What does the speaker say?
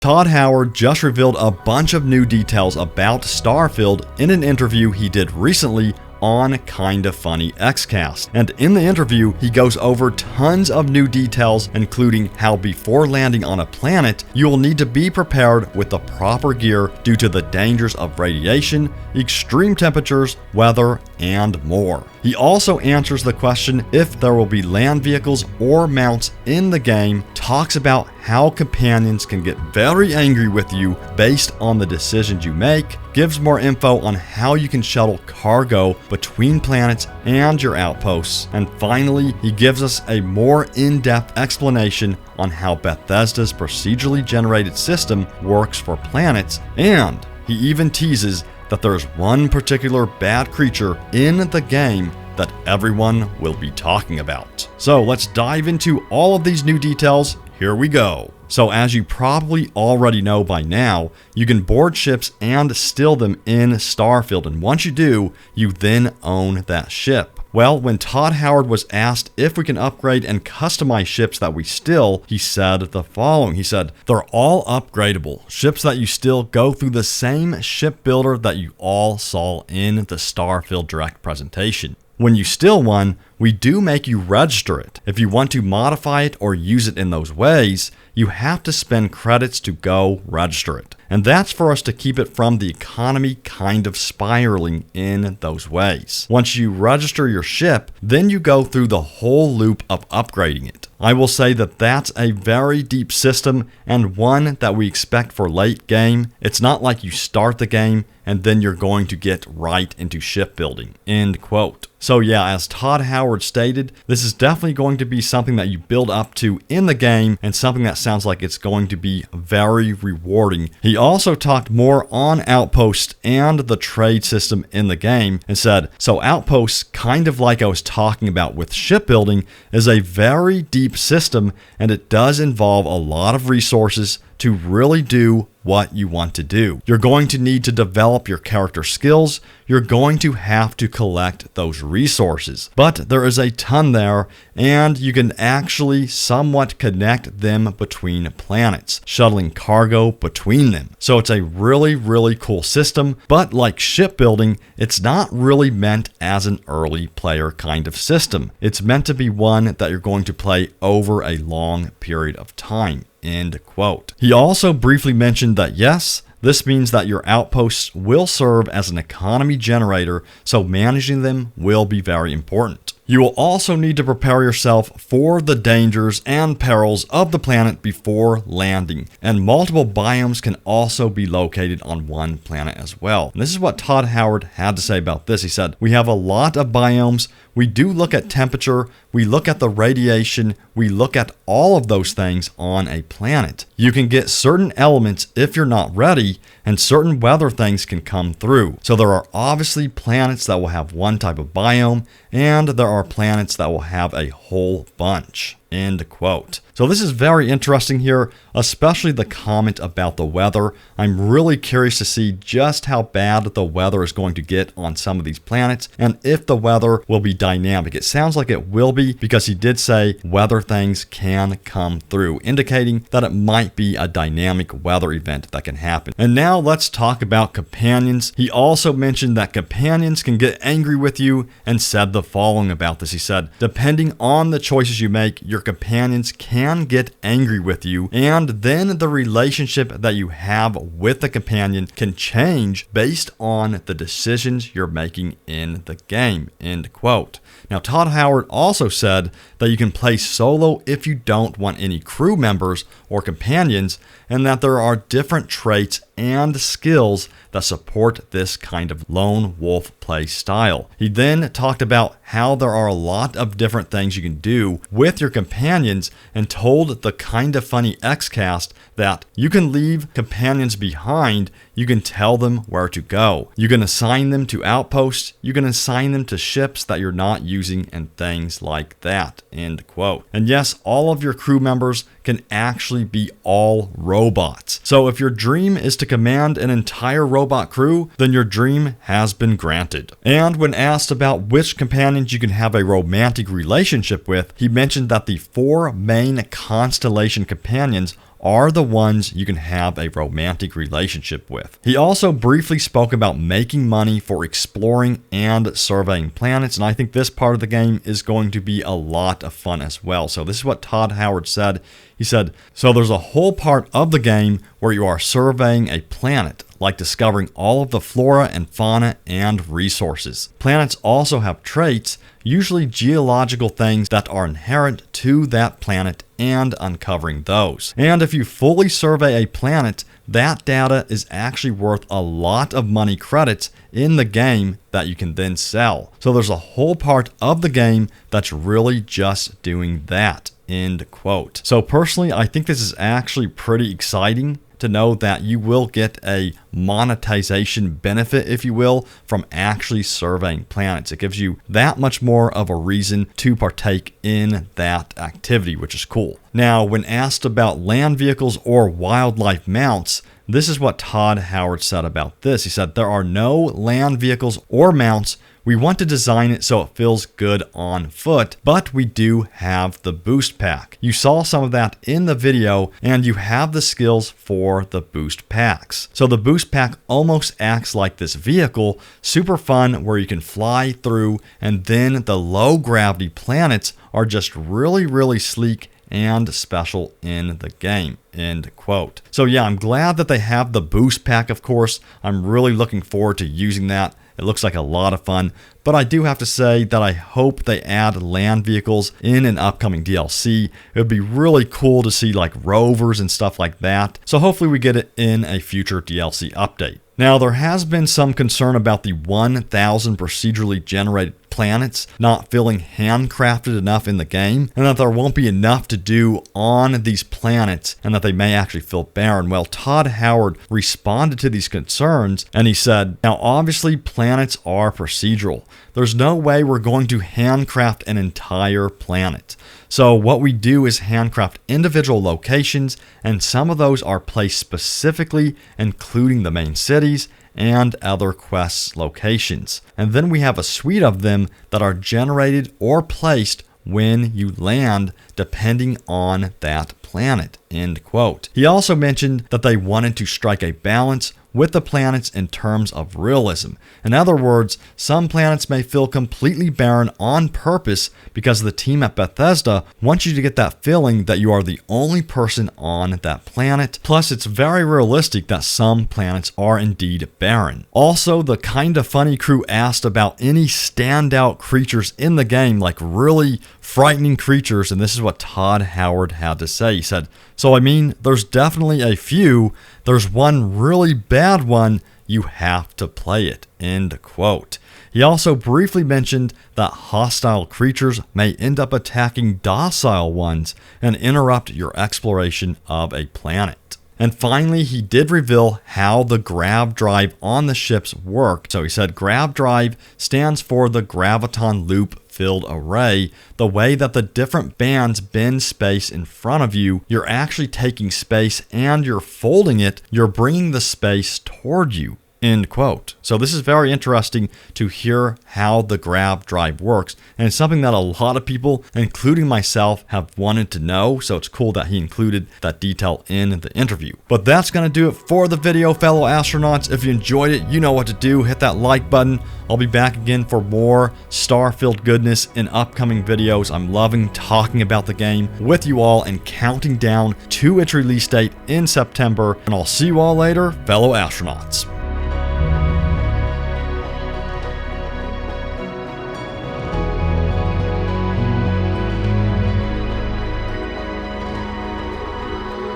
Todd Howard just revealed a bunch of new details about Starfield in an interview he did recently on Kinda Funny Xcast. And in the interview, he goes over tons of new details, including how before landing on a planet, you will need to be prepared with the proper gear due to the dangers of radiation, extreme temperatures, weather, and more. He also answers the question if there will be land vehicles or mounts in the game, talks about how companions can get very angry with you based on the decisions you make, gives more info on how you can shuttle cargo between planets and your outposts, and finally, he gives us a more in-depth explanation on how Bethesda's procedurally generated system works for planets, and he even teases that there's one particular bad creature in the game that everyone will be talking about. So let's dive into all of these new details. Here we go. So as you probably already know by now, you can board ships and steal them in Starfield, and once you do, you then own that ship. Well, when Todd Howard was asked if we can upgrade and customize ships that we steal, he said the following. He said, "They're all upgradable. Ships that you steal go through the same ship builder that you all saw in the Starfield Direct presentation. When you steal one, we do make you register it. If you want to modify it or use it in those ways, you have to spend credits to go register it. And that's for us to keep it from the economy kind of spiraling in those ways. Once you register your ship, then you go through the whole loop of upgrading it. I will say that that's a very deep system and one that we expect for late game. It's not like you start the game and then you're going to get right into shipbuilding." End quote. So yeah, as Todd Howard stated, this is definitely going to be something that you build up to in the game and something that sounds like it's going to be very rewarding. He also talked more on Outposts and the trade system in the game and said, "So Outposts, kind of like I was talking about with shipbuilding, is a very deep system and it does involve a lot of resources to really do what you want to do. You're going to need to develop your character skills. You're going to have to collect those resources. But there is a ton there, and you can actually somewhat connect them between planets, shuttling cargo between them. So it's a really, really cool system, but like shipbuilding, it's not really meant as an early player kind of system. It's meant to be one that you're going to play over a long period of time." End quote. He also briefly mentioned that yes, this means that your outposts will serve as an economy generator, so managing them will be very important. You will also need to prepare yourself for the dangers and perils of the planet before landing, and multiple biomes can also be located on one planet as well. And this is what Todd Howard had to say about this. He said, "We have a lot of biomes. We do look at temperature, we look at the radiation, we look at all of those things on a planet. You can get certain elements if you're not ready, and certain weather things can come through. So there are obviously planets that will have one type of biome, and there are planets that will have a whole bunch." End quote. So this is very interesting here, especially the comment about the weather. I'm really curious to see just how bad the weather is going to get on some of these planets and if the weather will be dynamic. It sounds like it will be because he did say weather things can come through, indicating that it might be a dynamic weather event that can happen. And now let's talk about companions. He also mentioned that companions can get angry with you and said the following about this. He said, "Depending on the choices you make, your companions can get angry with you, and then the relationship that you have with the companion can change based on the decisions you're making in the game." End quote. Now, Todd Howard also said that you can play solo if you don't want any crew members or companions, and that there are different traits and skills that support this kind of lone wolf play style. He then talked about how there are a lot of different things you can do with your companions and told the Kinda Funny Xcast that you can leave companions behind. You can tell them where to go. You can assign them to outposts. You can assign them to ships that you're not using and things like that. End quote. And yes, all of your crew members can actually be all robots. So if your dream is to command an entire robot crew, then your dream has been granted. And when asked about which companions you can have a romantic relationship with, he mentioned that the 4 main constellation companions are the ones you can have a romantic relationship with. He also briefly spoke about making money for exploring and surveying planets, and I think this part of the game is going to be a lot of fun as well. So this is what Todd Howard said. He said, so there's a whole part of the game where you are surveying a planet, like discovering all of the flora and fauna and resources. Planets also have traits, usually geological things that are inherent to that planet, and uncovering those. And if you fully survey a planet, that data is actually worth a lot of money credits in the game that you can then sell. So there's a whole part of the game that's really just doing that. End quote. So personally, I think this is actually pretty exciting to know that you will get a monetization benefit, if you will, from actually surveying planets. It gives you that much more of a reason to partake in that activity, which is cool. Now, when asked about land vehicles or wildlife mounts, this is what Todd Howard said about this. He said, there are no land vehicles or mounts. We want to design it so it feels good on foot, but we do have the boost pack. You saw some of that in the video, and you have the skills for the boost packs. So the boost pack almost acts like this vehicle, super fun, where you can fly through, and then the low gravity planets are just really, really sleek and special in the game. End quote. So yeah, I'm glad that they have the boost pack, of course. I'm really looking forward to using that. It looks like a lot of fun, but I do have to say that I hope they add land vehicles in an upcoming DLC. It would be really cool to see like rovers and stuff like that. So hopefully we get it in a future DLC update. Now, there has been some concern about the 1,000 procedurally generated planets not feeling handcrafted enough in the game, and that there won't be enough to do on these planets, and that they may actually feel barren. Well, Todd Howard responded to these concerns, and he said, now obviously planets are procedural. There's no way we're going to handcraft an entire planet. So what we do is handcraft individual locations, and some of those are placed specifically, including the main cities and other quests locations. And then we have a suite of them that are generated or placed when you land, depending on that planet. End quote. He also mentioned that they wanted to strike a balance with the planets in terms of realism. In other words, some planets may feel completely barren on purpose because the team at Bethesda wants you to get that feeling that you are the only person on that planet. Plus, it's very realistic that some planets are indeed barren. Also, the Kinda Funny crew asked about any standout creatures in the game, like really frightening creatures, and this is what Todd Howard had to say. He said, so I mean, there's definitely a few. There's one really bad one. You have to play it. End quote. He also briefly mentioned that hostile creatures may end up attacking docile ones and interrupt your exploration of a planet. And finally, he did reveal how the grav drive on the ships work. So he said grav drive stands for the graviton loop filled array. The way that the different bands bend space in front of you, you're actually taking space and you're folding it. You're bringing the space toward you. End quote. So this is very interesting to hear how the grav drive works, and it's something that a lot of people, including myself, have wanted to know, so it's cool that he included that detail in the interview. But that's going to do it for the video, fellow astronauts. If you enjoyed it, you know what to do. Hit that like button. I'll be back again for more Starfield goodness in upcoming videos. I'm loving talking about the game with you all and counting down to its release date in September, and I'll see you all later, fellow astronauts.